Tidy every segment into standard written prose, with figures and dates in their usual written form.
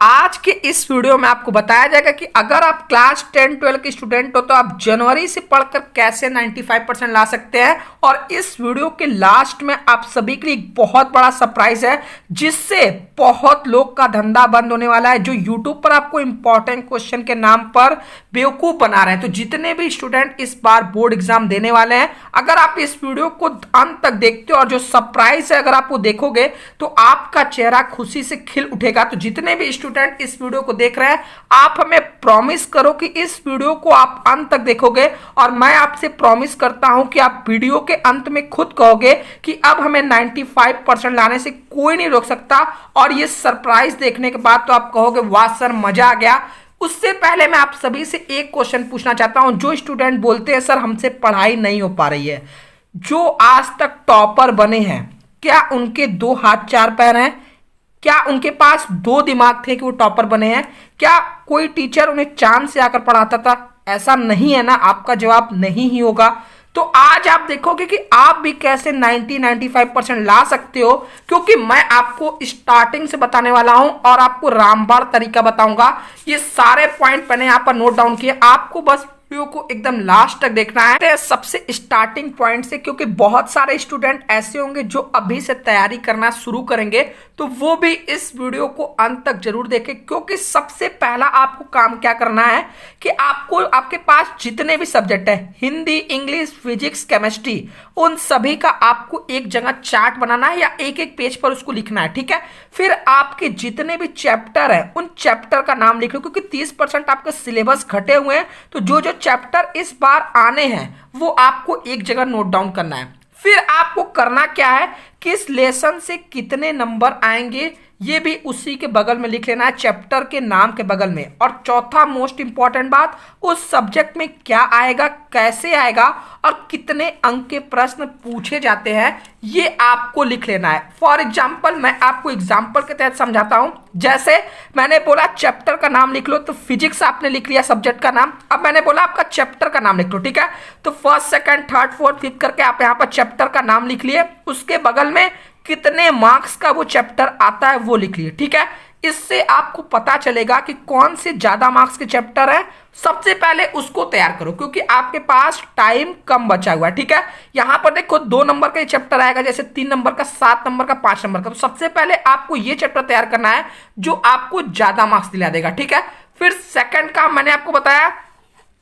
आज के इस वीडियो में आपको बताया जाएगा कि अगर आप क्लास 10-12 के स्टूडेंट हो तो आप जनवरी से पढ़कर कैसे 95% ला सकते हैं। और इस वीडियो के लास्ट में आप सभी के लिए एक बहुत बड़ा सरप्राइज है जिससे बहुत लोग का धंधा बंद होने वाला है जो यूट्यूब पर आपको इंपॉर्टेंट क्वेश्चन के नाम पर बेवकूफ बना रहे हैं। तो जितने भी स्टूडेंट इस बार बोर्ड एग्जाम देने वाले हैं, अगर आप इस वीडियो को अंत तक देखते हो और जो सरप्राइज है अगर आप वो देखोगे तो आपका चेहरा खुशी से खिल उठेगा। तो जितने भी स्टूडेंट इस वीडियो को देख रहे हैं, आप हमें प्रॉमिस करो कि इस वीडियो को आप अंत तक देखोगे और मैं आपसे प्रॉमिस करता हूं कि आप वीडियो के अंत में खुद कहोगे कि अब हमें 95% लाने से कोई नहीं रोक सकता। और ये सरप्राइज देखने के बाद तो आप कहोगे वाह सर मजा आ गया। उससे पहले मैं आप सभी से एक क्वेश्चन पूछना चाहता हूं। जो स्टूडेंट बोलते हैं सर हमसे पढ़ाई नहीं हो पा रही है, जो आज तक टॉपर बने हैं, क्या उनके 2 हाथ 4 पैर हैं? क्या उनके पास 2 दिमाग थे कि वो टॉपर बने हैं? क्या कोई टीचर उन्हें चांद से आकर पढ़ाता था? ऐसा नहीं है ना। आपका जवाब नहीं ही होगा। तो आज आप देखोगे कि आप भी कैसे 90-95% ला सकते हो, क्योंकि मैं आपको स्टार्टिंग से बताने वाला हूं और आपको रामबाण तरीका बताऊंगा। ये सारे पॉइंट मैंने यहां पर नोट डाउन किए, आपको बस वीडियो को एकदम लास्ट तक देखना है सबसे स्टार्टिंग पॉइंट से, क्योंकि बहुत सारे स्टूडेंट ऐसे होंगे जो अभी से तैयारी करना शुरू करेंगे तो वो भी इस वीडियो को अंत तक जरूर देखें। क्योंकि सबसे पहला आपको काम क्या करना है कि आपको आपके पास जितने भी सब्जेक्ट है, हिंदी, इंग्लिश, फिजिक्स, केमिस्ट्री, उन सभी का आपको एक जगह चार्ट बनाना है या एक एक पेज पर उसको लिखना है, ठीक है। फिर आपके जितने भी चैप्टर है उन चैप्टर का नाम लिख लो, क्योंकि 30% आपके सिलेबस घटे हुए हैं। तो जो जो चैप्टर इस बार आने हैं वो आपको एक जगह नोट डाउन करना है। फिर आपको करना क्या है, किस लेसन से कितने नंबर आएंगे ये भी उसी के बगल में लिख लेना है, चैप्टर के नाम के बगल में। और चौथा मोस्ट इंपॉर्टेंट बात, उस सब्जेक्ट में क्या आएगा, कैसे आएगा और कितने अंक के प्रश्न पूछे जाते हैं ये आपको लिख लेना है। फॉर एग्जाम्पल मैं आपको एग्जाम्पल के तहत समझाता हूं। जैसे मैंने बोला चैप्टर का नाम लिख लो, तो फिजिक्स आपने लिख लिया सब्जेक्ट का नाम। अब मैंने बोला आपका चैप्टर का नाम लिख लो, ठीक है। तो first, second, third, fourth, fifth करके आप यहाँ पर चैप्टर का नाम लिख लिए, उसके बगल में कितने मार्क्स का वो चैप्टर आता है वो लिख लिए, ठीक है। इससे आपको पता चलेगा कि कौन से ज्यादा मार्क्स के चैप्टर है। सबसे पहले उसको तैयार करो क्योंकि आपके पास टाइम कम बचा हुआ है, ठीक है। यहां पर देखो 2 नंबर का ये चैप्टर आएगा, जैसे 3 नंबर का, 7 नंबर का, 5 नंबर का। तो सबसे पहले आपको ये चैप्टर तैयार करना है जो आपको ज्यादा मार्क्स दिला देगा, ठीक है। फिर सेकंड काम मैंने आपको बताया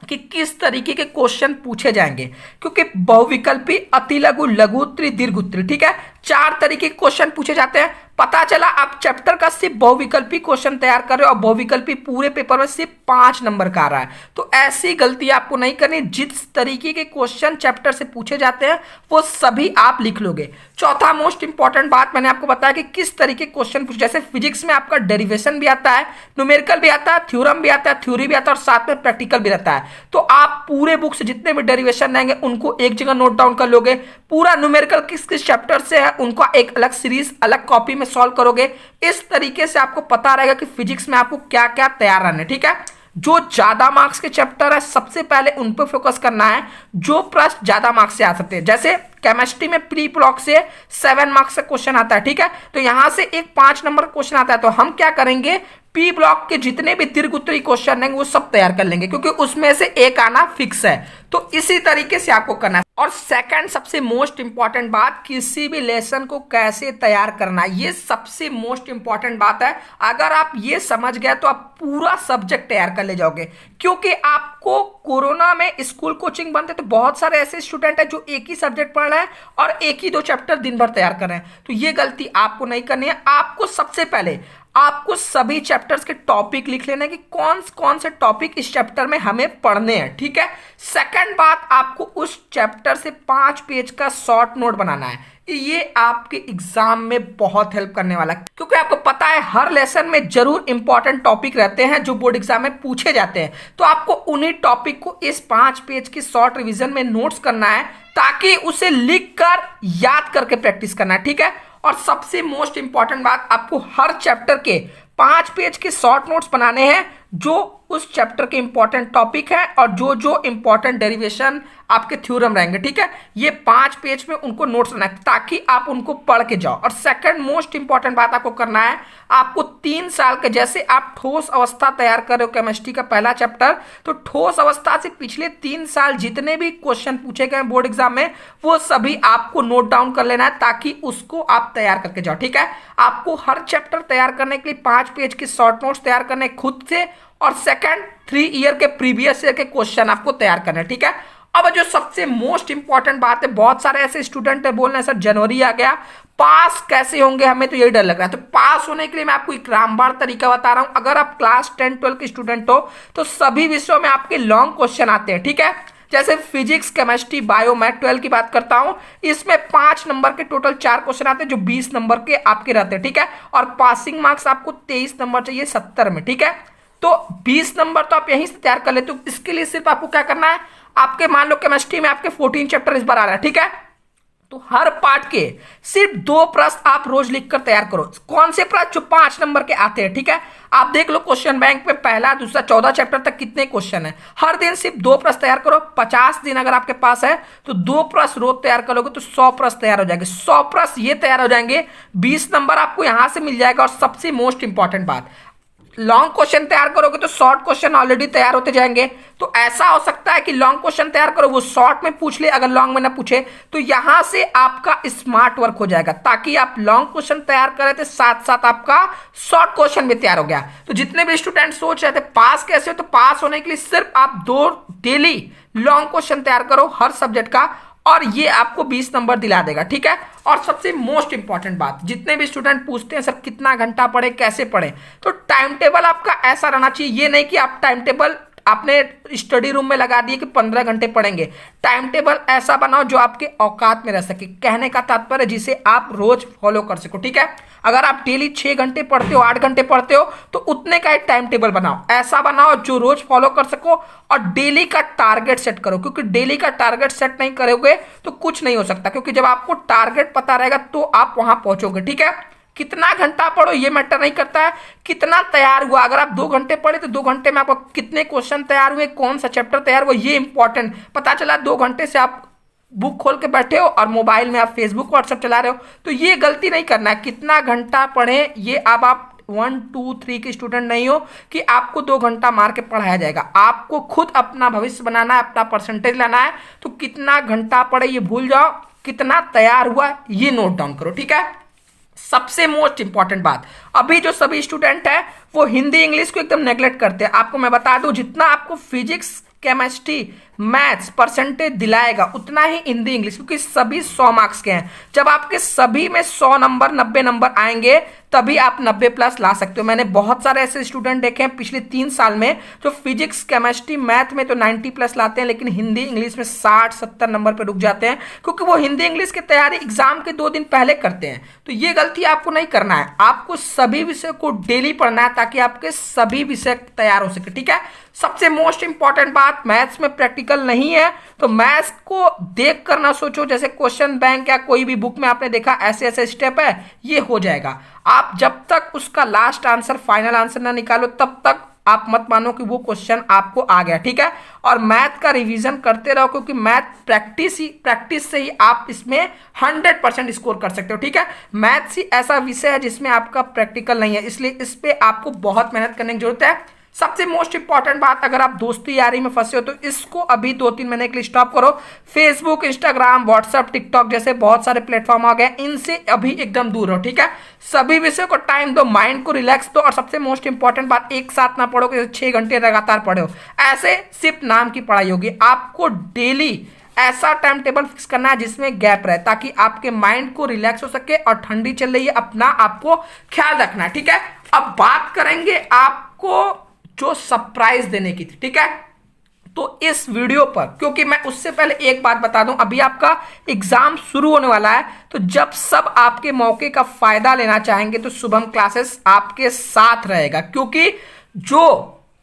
कि किस तरीके के क्वेश्चन पूछे जाएंगे, क्योंकि बहुविकल्पी, अतिलघु, लघुत्तरी, दीर्घोत्तरी, ठीक है, 4 तरीके के क्वेश्चन पूछे जाते हैं। पता चला आप चैप्टर का सिर्फ बहुविकल्पी क्वेश्चन तैयार कर रहे हो और बहुविकल्पी पूरे पेपर में सिर्फ 5 नंबर का आ रहा है। तो ऐसी गलती आपको नहीं करनी। जिस तरीके के क्वेश्चन चैप्टर से पूछे जाते हैं वो सभी आप लिख लोगे। चौथा मोस्ट इंपॉर्टेंट बात मैंने आपको बताया कि किस तरीके क्वेश्चन पूछे। जैसे फिजिक्स में आपका डेरिवेशन भी आता है, न्यूमेरिकल भी आता है, थ्योरम भी आता है, थ्योरी भी आता है और साथ में प्रैक्टिकल भी रहता है। तो आप पूरे बुक से जितने भी डेरिवेशन रहेंगे उनको एक जगह नोट डाउन कर लोगे। पूरा न्यूमेरिकल किस किस चैप्टर से है उनका एक अलग सीरीज अलग कॉपी में सॉल्व करोगे। इस तरीके से आपको पता रहेगा कि फिजिक्स में आपको क्या क्या तैयार रहना है, ठीक है। जो ज्यादा मार्क्स के चैप्टर है सबसे पहले उन पर फोकस करना है जो प्रश्न ज्यादा मार्क्स से आ सकते हैं। जैसे केमिस्ट्री में प्री ब्लॉक से 7 मार्क्स का क्वेश्चन आता है, ठीक है। तो यहां से एक 5 नंबर का क्वेश्चन आता है, तो हम क्या करेंगे, पी ब्लॉक के जितने भी दीर्घोत्तरी क्वेश्चन रहेंगे वो सब तैयार कर लेंगे, क्योंकि उसमें से एक आना फिक्स है। तो इसी तरीके से आपको करना है। और सेकंड सबसे मोस्ट इंपॉर्टेंट बात, किसी भी लेसन को कैसे तैयार करना है, ये सबसे मोस्ट इंपॉर्टेंट बात है। अगर आप ये समझ गए तो आप पूरा सब्जेक्ट तैयार कर ले जाओगे। क्योंकि आपको कोरोना में स्कूल कोचिंग बंद है, तो बहुत सारे ऐसे स्टूडेंट हैं जो एक ही सब्जेक्ट पढ़ रहे हैं और एक ही 2 चैप्टर दिन भर तैयार कर रहे हैं। तो ये गलती आपको नहीं करनी है। आपको सबसे पहले आपको सभी चैप्टर्स के टॉपिक लिख लेना है कि कौन कौन से टॉपिक इस चैप्टर में हमें पढ़ने हैं, ठीक है। सेकंड बात, आपको उस चैप्टर से 5 पेज का शॉर्ट नोट बनाना है। ये आपके एग्जाम में बहुत हेल्प करने वाला है, क्योंकि आपको पता है हर लेसन में जरूर इंपॉर्टेंट टॉपिक रहते हैं जो बोर्ड एग्जाम में पूछे जाते हैं। तो आपको उन्हीं टॉपिक को इस 5 पेज की शॉर्ट रिवीजन में नोट्स करना है, ताकि उसे लिखकर याद करके प्रैक्टिस करना है, ठीक है। और सबसे मोस्ट इंपॉर्टेंट बात, आपको हर चैप्टर के 5 पेज के शॉर्ट नोट्स बनाने हैं जो उस चैप्टर के इंपॉर्टेंट टॉपिक है और जो जो इंपॉर्टेंट डेरिवेशन आपके थ्योरम रहेंगे, ठीक है। ये 5 पेज में उनको नोट्स बनाए ताकि आप उनको पढ़ के जाओ। और सेकंड मोस्ट इंपॉर्टेंट बात आपको करना है, आपको 3 साल के, जैसे आप ठोस अवस्था तैयार कर रहे हो केमिस्ट्री का पहला चैप्टर, तो ठोस अवस्था से पिछले 3 साल जितने भी क्वेश्चन पूछे गए बोर्ड एग्जाम में वो सभी आपको नोट डाउन कर लेना है ताकि उसको आप तैयार करके जाओ, ठीक है। आपको हर चैप्टर तैयार करने के लिए 5 पेज के शॉर्ट नोट्स तैयार करने खुद से, और सेकंड 3 ईयर के प्रीवियस ईयर के क्वेश्चन आपको तैयार करना है, ठीक है। अब जो सबसे मोस्ट इंपॉर्टेंट बात है, बहुत सारे ऐसे स्टूडेंट है बोल रहे हैं सर जनवरी आ गया, पास कैसे होंगे, हमें तो यही डर लग रहा है। तो पास होने के लिए मैं आपको एक रामबाण तरीका बता रहा हूं। अगर आप क्लास 10-12 के स्टूडेंट हो तो सभी विषयों में आपके लॉन्ग क्वेश्चन आते हैं, ठीक है। जैसे फिजिक्स, केमिस्ट्री, बायो, मैथ 12 की बात करता हूं, इसमें 5 नंबर के टोटल 4 क्वेश्चन आते हैं जो 20 नंबर के आपके रहते हैं, ठीक है। और पासिंग मार्क्स आपको 23 नंबर चाहिए 70 में, ठीक है। तो 20 नंबर तो आप यहीं से तैयार कर लेते हो। इसके लिए सिर्फ आपको क्या करना है, आपके मान लो केमिस्ट्री में आपके 14 चैप्टर इस बार आ रहा है, ठीक है। तो हर पार्ट के सिर्फ 2 प्रश्न आप रोज लिखकर तैयार करो। कौन से प्रश्न, जो 5 नंबर के आते हैं, ठीक है। आप देख लो क्वेश्चन बैंक में पहला दूसरा 14 चैप्टर तक कितने क्वेश्चन है। हर दिन सिर्फ 2 प्रश्न तैयार करो। 50 दिन अगर आपके पास है तो 2 प्रश्न रोज तैयार करोगे तो 100 प्रश्न तैयार हो जाएंगे। 100 प्रश्न ये तैयार हो जाएंगे, 20 नंबर आपको यहां से मिल जाएगा। और सबसे मोस्ट इंपॉर्टेंट बात, लॉन्ग क्वेश्चन तैयार करोगे तो शॉर्ट क्वेश्चन ऑलरेडी तैयार होते जाएंगे। तो ऐसा हो सकता है कि लॉन्ग क्वेश्चन तैयार करो, वो शॉर्ट में पूछ ले, अगर लॉन्ग में ना पूछे तो यहां से आपका स्मार्ट वर्क हो जाएगा, ताकि आप लॉन्ग क्वेश्चन तैयार कर रहे थे साथ साथ आपका शॉर्ट क्वेश्चन भी तैयार हो गया। तो जितने भी स्टूडेंट सोच रहे थे पास कैसे हो, तो पास होने के लिए सिर्फ आप 2 डेली लॉन्ग क्वेश्चन तैयार करो हर सब्जेक्ट का, और ये आपको 20 नंबर दिला देगा, ठीक है। और सबसे मोस्ट इंपॉर्टेंट बात, जितने भी स्टूडेंट पूछते हैं सर कितना घंटा पढ़े, कैसे पढ़े, तो टाइम टेबल आपका ऐसा रहना चाहिए। ये नहीं कि आप टाइम टेबल आपने स्टडी रूम में लगा दिए कि 15 घंटे पढ़ेंगे। टाइम टेबल ऐसा बनाओ जो आपके औकात में रह सके, कहने का तात्पर्य जिसे आप रोज फॉलो कर सको, ठीक है। अगर आप डेली 6 घंटे पढ़ते हो, 8 घंटे पढ़ते हो, तो उतने का एक टाइम टेबल बनाओ, ऐसा बनाओ जो रोज फॉलो कर सको। और डेली का टारगेट सेट करो, क्योंकि डेली का टारगेट सेट नहीं करोगे तो कुछ नहीं हो सकता, क्योंकि जब आपको टारगेट पता रहेगा तो आप वहां पहुंचोगे, ठीक है। कितना घंटा पढ़ो ये मैटर नहीं करता है, कितना तैयार हुआ। अगर आप 2 घंटे पढ़े तो 2 घंटे में आपको कितने क्वेश्चन तैयार हुए, कौन सा चैप्टर तैयार हुआ, ये इंपॉर्टेंट पता चला। 2 घंटे से आप बुक खोल के बैठे हो और मोबाइल में आप फेसबुक व्हाट्सएप चला रहे हो, तो ये गलती नहीं करना है। कितना घंटा पढ़े, ये अब आप 1, 2, 3 के स्टूडेंट नहीं हो कि आपको 2 घंटा मार के पढ़ाया जाएगा। आपको खुद अपना भविष्य बनाना है, अपना परसेंटेज लाना है। तो कितना घंटा पढ़े ये भूल जाओ, कितना तैयार हुआ ये नोट डाउन करो, ठीक है। सबसे मोस्ट इंपॉर्टेंट बात, अभी जो सभी स्टूडेंट है वो हिंदी इंग्लिश को एकदम नेग्लेक्ट करते हैं। आपको मैं बता दूं, जितना आपको फिजिक्स, केमिस्ट्री, मैथ्स परसेंटेज दिलाएगा उतना ही हिंदी इंग्लिश, क्योंकि सभी 100 मार्क्स के हैं। जब आपके सभी में 100 नंबर 90 नंबर आएंगे तभी आप 90 प्लस ला सकते हो। मैंने बहुत सारे ऐसे स्टूडेंट देखे हैं पिछले 3 साल में जो फिजिक्स, केमिस्ट्री, मैथ में तो 90 प्लस लाते हैं, लेकिन हिंदी इंग्लिश में 60-70 नंबर पर रुक जाते हैं, क्योंकि वो हिंदी इंग्लिश की तैयारी एग्जाम के 2 दिन पहले करते हैं। तो ये गलती आपको नहीं करना है, आपको सभी विषय को डेली पढ़ना है ताकि आपके सभी विषय तैयार हो सके, ठीक है। सबसे मोस्ट इंपॉर्टेंट बात, मैथ्स में प्रैक्टिकल नहीं है तो मैथ्स को देख कर ना सोचो जैसे क्वेश्चन बैंक या कोई भी बुक में आपने देखा ऐसे ऐसे स्टेप है, ये हो जाएगा। आप जब तक उसका लास्ट आंसर, फाइनल आंसर ना निकालो तब तक आप मत मानो कि वो क्वेश्चन आपको आ गया, ठीक है। और मैथ का रिवीजन करते रहो, क्योंकि मैथ प्रैक्टिस से ही आप इसमें 100% स्कोर कर सकते हो, ठीक है। मैथ्स ही ऐसा विषय है जिसमें आपका प्रैक्टिकल नहीं है, इसलिए इस पे आपको बहुत मेहनत करने की जरूरत है। सबसे मोस्ट इंपॉर्टेंट बात, अगर आप दोस्ती यारी में फंसे हो तो इसको अभी 2-3 महीने के लिए स्टॉप करो। फेसबुक, इंस्टाग्राम, व्हाट्सएप, टिकटॉक जैसे बहुत सारे प्लेटफॉर्म आ गए, इनसे अभी एकदम दूर हो, ठीक है। सभी विषयों को टाइम दो, माइंड को रिलैक्स दो। और सबसे मोस्ट इंपॉर्टेंट बात, एक साथ ना पढ़ो कि 6 घंटे लगातार पढ़े हो, ऐसे सिर्फ नाम की पढ़ाई होगी। आपको डेली ऐसा टाइम टेबल फिक्स करना है जिसमें गैप रहे, ताकि आपके माइंड को रिलैक्स हो सके। और ठंडी चल रही है, अपना आपको ख्याल रखना है, ठीक है। अब बात करेंगे आपको जो सरप्राइज देने की थी, ठीक है। तो इस वीडियो पर, क्योंकि मैं उससे पहले एक बात बता दूं, अभी आपका एग्जाम शुरू होने वाला है, तो जब सब आपके मौके का फायदा लेना चाहेंगे तो शुभम क्लासेस आपके साथ रहेगा, क्योंकि जो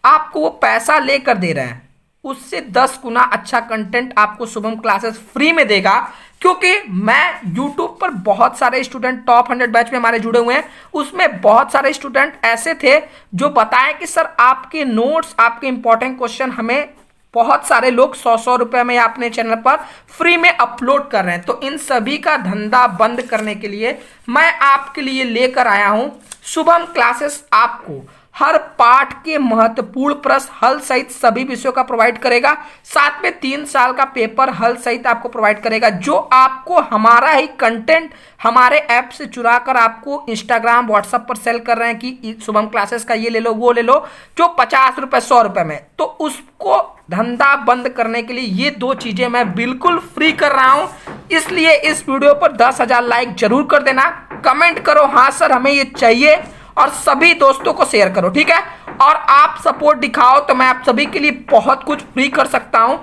आपको वो पैसा लेकर दे रहे हैं उससे 10 गुना अच्छा कंटेंट आपको शुभम क्लासेस फ्री में देगा। क्योंकि मैं YouTube पर बहुत सारे स्टूडेंट टॉप 100 बैच में हमारे जुड़े हुए हैं, उसमें बहुत सारे स्टूडेंट ऐसे थे जो बताएं कि सर आपके नोट्स, आपके इंपॉर्टेंट क्वेश्चन हमें बहुत सारे लोग 100-100 रुपए में अपने चैनल पर फ्री में अपलोड कर रहे हैं। तो इन सभी का धंधा बंद करने के लिए मैं आपके लिए लेकर आया हूं शुभम क्लासेस। आपको हर पाठ के महत्वपूर्ण प्रश्न हल सहित सभी विषयों का प्रोवाइड करेगा, साथ में 3 साल का पेपर हल सहित आपको प्रोवाइड करेगा, जो आपको हमारा ही कंटेंट हमारे ऐप से चुरा कर आपको इंस्टाग्राम, व्हाट्सएप पर सेल कर रहे हैं कि शुभम क्लासेस का ये ले लो, वो ले लो, जो 50 रुपए 100 रुपए में। तो उसको धंधा बंद करने के लिए ये 2 चीजें मैं बिल्कुल फ्री कर रहा हूं। इसलिए इस वीडियो पर 10,000 लाइक जरूर कर देना, कमेंट करो हाँ सर हमें ये चाहिए, और सभी दोस्तों को शेयर करो, ठीक है। और आप सपोर्ट दिखाओ तो मैं आप सभी के लिए बहुत कुछ फ्री कर सकता हूं।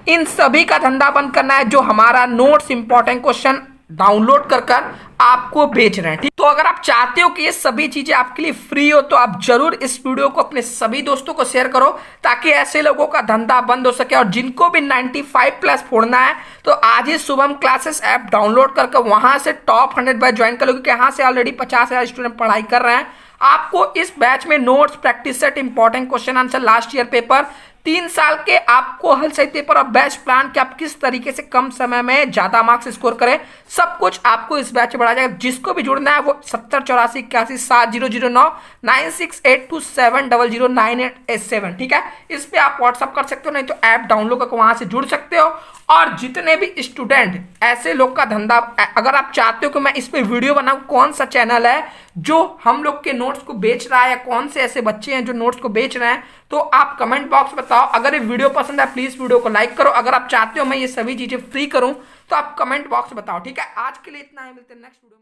इन सभी का धंधा बंद करना है जो हमारा नोट्स, इंपॉर्टेंट क्वेश्चन डाउनलोड कर आपको बेच रहे हैं, ठीक। तो अगर आप चाहते हो कि ये सभी चीजें आपके लिए फ्री हो तो आप जरूर इस वीडियो को अपने सभी दोस्तों को शेयर करो, ताकि ऐसे लोगों का धंधा बंद हो सके। और जिनको भी 95+ फोड़ना है तो आज ही शुभम क्लासेस ऐप डाउनलोड करके वहां से टॉप 100 बैच ज्वाइन कर लो, क्योंकि यहाँ से ऑलरेडी 50,000 स्टूडेंट पढ़ाई कर रहे हैं। आपको इस बैच में notes, practice set, important question answer, last year paper, 3 साल के आपको हल सहित पेपर और बैच प्लान कि आप किस तरीके से कम समय में ज्यादा मार्क्स स्कोर करें, सब कुछ आपको इस बैच में बढ़ाया जाएगा। जिसको भी जुड़ना है वो 7084817009 9682700987, ठीक है। इस पे आप व्हाट्सअप कर सकते हो, नहीं तो ऐप डाउनलोड करके वहां से जुड़ सकते हो। और जितने भी स्टूडेंट ऐसे लोग का धंधा, अगर आप चाहते हो कि मैं इस पे वीडियो बनाऊं, कौन सा चैनल है जो हम लोग के नोट्स को बेच रहा है, या कौन से ऐसे बच्चे हैं जो नोट्स को बेच रहे हैं, तो आप कमेंट बॉक्स में बताओ। अगर ये वीडियो पसंद है प्लीज वीडियो को लाइक करो। अगर आप चाहते हो मैं ये सभी चीजें फ्री करूं तो आप कमेंट बॉक्स में बताओ, ठीक है। आज के लिए इतना ही, मिलते हैं नेक्स्ट वीडियो में।